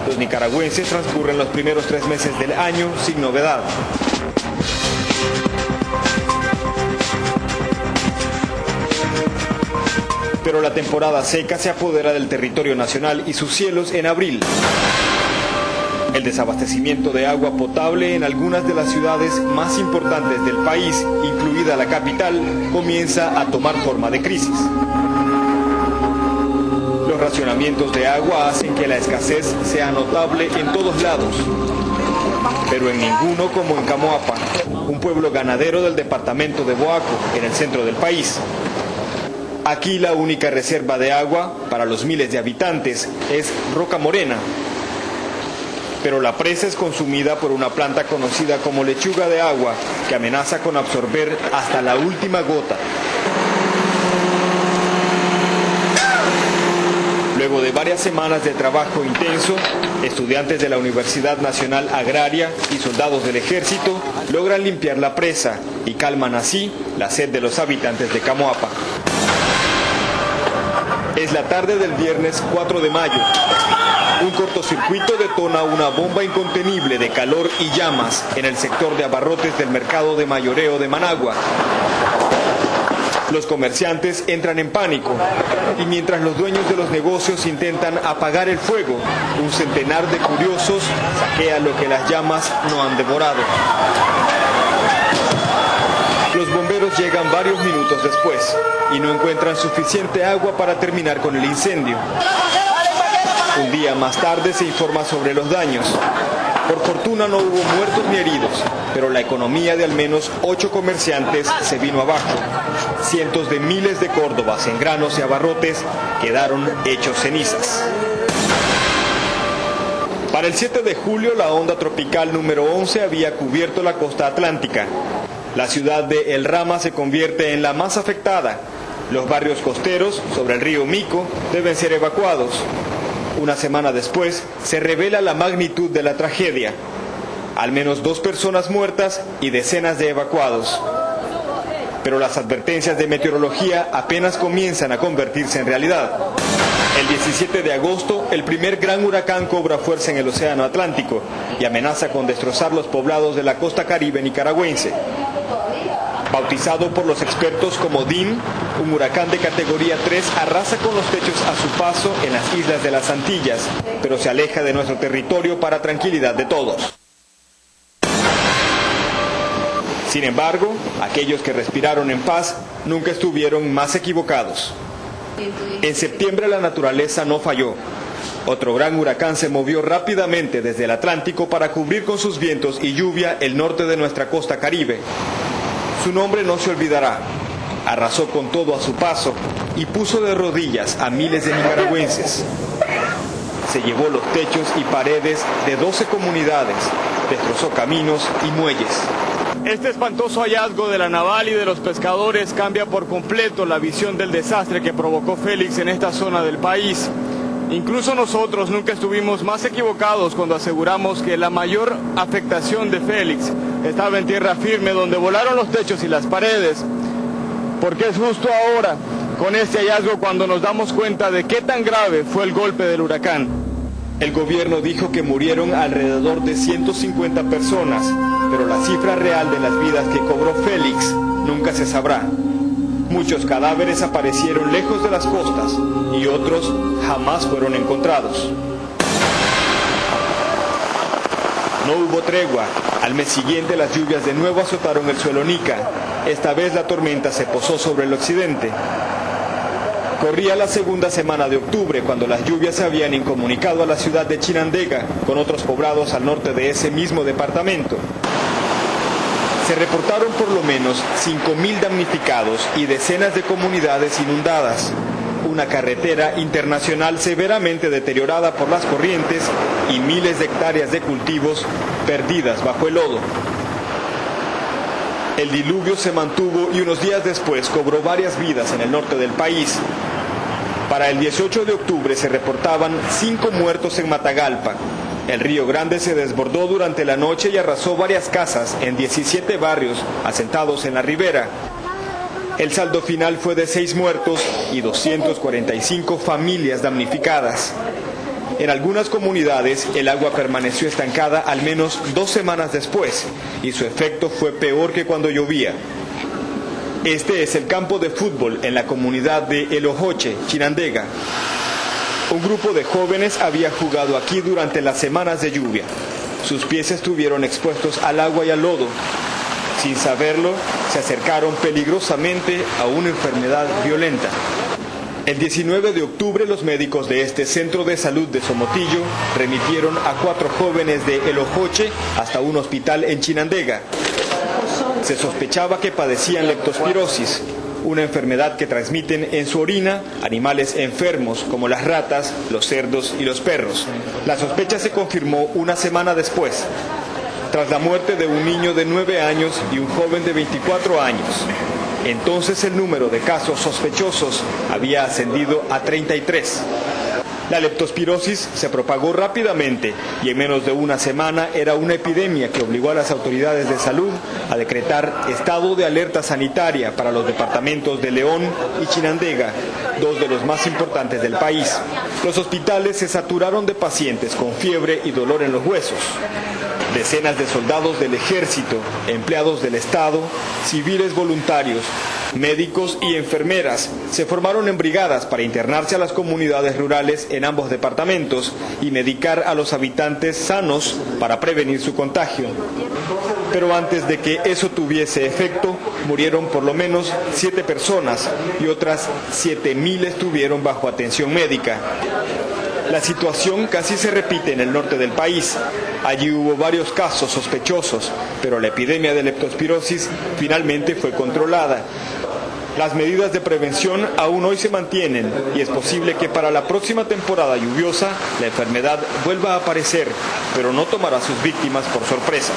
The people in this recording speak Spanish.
Los nicaragüenses transcurren los primeros 3 meses del año sin novedad. Pero la temporada seca se apodera del territorio nacional y sus cielos en abril. El desabastecimiento de agua potable en algunas de las ciudades más importantes del país, incluida la capital, comienza a tomar forma de crisis. Los racionamientos de agua hacen que la escasez sea notable en todos lados, pero en ninguno como en Camoapa, un pueblo ganadero del departamento de Boaco, en el centro del país. Aquí la única reserva de agua para los miles de habitantes es Roca Morena, pero la presa es consumida por una planta conocida como lechuga de agua que amenaza con absorber hasta la última gota. Luego de varias semanas de trabajo intenso, estudiantes de la Universidad Nacional Agraria y soldados del ejército logran limpiar la presa y calman así la sed de los habitantes de Camoapa. Es la tarde del viernes 4 de mayo. Un cortocircuito detona una bomba incontenible de calor y llamas en el sector de abarrotes del mercado de mayoreo de Managua. Los comerciantes entran en pánico y mientras los dueños de los negocios intentan apagar el fuego, un centenar de curiosos saquea lo que las llamas no han devorado. Los bomberos llegan varios minutos después y no encuentran suficiente agua para terminar con el incendio. Un día más tarde se informa sobre los daños. Por fortuna no hubo muertos ni heridos, pero la economía de al menos 8 comerciantes se vino abajo. Cientos de miles de córdobas en granos y abarrotes quedaron hechos cenizas. Para el 7 de julio la onda tropical número 11 había cubierto la costa atlántica. La ciudad de El Rama se convierte en la más afectada. Los barrios costeros sobre el río Mico deben ser evacuados. Una semana después se revela la magnitud de la tragedia. Al menos 2 personas muertas y decenas de evacuados. Pero las advertencias de meteorología apenas comienzan a convertirse en realidad. El 17 de agosto, el primer gran huracán cobra fuerza en el Océano Atlántico y amenaza con destrozar los poblados de la costa caribe nicaragüense. Bautizado por los expertos como DIN, un huracán de categoría 3 arrasa con los techos a su paso en las islas de las Antillas, pero se aleja de nuestro territorio para tranquilidad de todos. Sin embargo, aquellos que respiraron en paz nunca estuvieron más equivocados. En septiembre la naturaleza no falló. Otro gran huracán se movió rápidamente desde el Atlántico para cubrir con sus vientos y lluvia el norte de nuestra costa caribe. Su nombre no se olvidará. Arrasó con todo a su paso y puso de rodillas a miles de nicaragüenses. Se llevó los techos y paredes de 12 comunidades, destrozó caminos y muelles. Este espantoso hallazgo de la naval y de los pescadores cambia por completo la visión del desastre que provocó Félix en esta zona del país. Incluso nosotros nunca estuvimos más equivocados cuando aseguramos que la mayor afectación de Félix estaba en tierra firme, donde volaron los techos y las paredes, porque es justo ahora, con este hallazgo, cuando nos damos cuenta de qué tan grave fue el golpe del huracán. El gobierno dijo que murieron alrededor de 150 personas, pero la cifra real de las vidas que cobró Félix nunca se sabrá. Muchos cadáveres aparecieron lejos de las costas y otros jamás fueron encontrados. No hubo tregua. Al mes siguiente las lluvias de nuevo azotaron el suelo nica. Esta vez la tormenta se posó sobre el occidente. Corría la segunda semana de octubre cuando las lluvias se habían incomunicado a la ciudad de Chinandega con otros poblados al norte de ese mismo departamento. Se reportaron por lo menos 5.000 damnificados y decenas de comunidades inundadas. Una carretera internacional severamente deteriorada por las corrientes y miles de hectáreas de cultivos perdidas bajo el lodo. El diluvio se mantuvo y unos días después cobró varias vidas en el norte del país. Para el 18 de octubre se reportaban 5 muertos en Matagalpa. El Río Grande se desbordó durante la noche y arrasó varias casas en 17 barrios asentados en la ribera. El saldo final fue de 6 muertos y 245 familias damnificadas. En algunas comunidades el agua permaneció estancada al menos 2 semanas después y su efecto fue peor que cuando llovía. Este es el campo de fútbol en la comunidad de El Ojoche, Chinandega. Un grupo de jóvenes había jugado aquí durante las semanas de lluvia. Sus pies estuvieron expuestos al agua y al lodo. Sin saberlo, se acercaron peligrosamente a una enfermedad violenta. El 19 de octubre, los médicos de este centro de salud de Somotillo remitieron a 4 jóvenes de El Ojoche hasta un hospital en Chinandega. Se sospechaba que padecían leptospirosis, una enfermedad que transmiten en su orina animales enfermos como las ratas, los cerdos y los perros. La sospecha se confirmó una semana después, tras la muerte de un niño de 9 años y un joven de 24 años. Entonces el número de casos sospechosos había ascendido a 33. La leptospirosis se propagó rápidamente y en menos de una semana era una epidemia que obligó a las autoridades de salud a decretar estado de alerta sanitaria para los departamentos de León y Chinandega, 2 de los más importantes del país. Los hospitales se saturaron de pacientes con fiebre y dolor en los huesos. Decenas de soldados del ejército, empleados del Estado, civiles voluntarios, médicos y enfermeras se formaron en brigadas para internarse a las comunidades rurales en ambos departamentos y medicar a los habitantes sanos para prevenir su contagio. Pero antes de que eso tuviese efecto, murieron por lo menos 7 personas y otras 7.000 estuvieron bajo atención médica. La situación casi se repite en el norte del país. Allí hubo varios casos sospechosos, pero la epidemia de leptospirosis finalmente fue controlada. Las medidas de prevención aún hoy se mantienen y es posible que para la próxima temporada lluviosa la enfermedad vuelva a aparecer, pero no tomará a sus víctimas por sorpresa.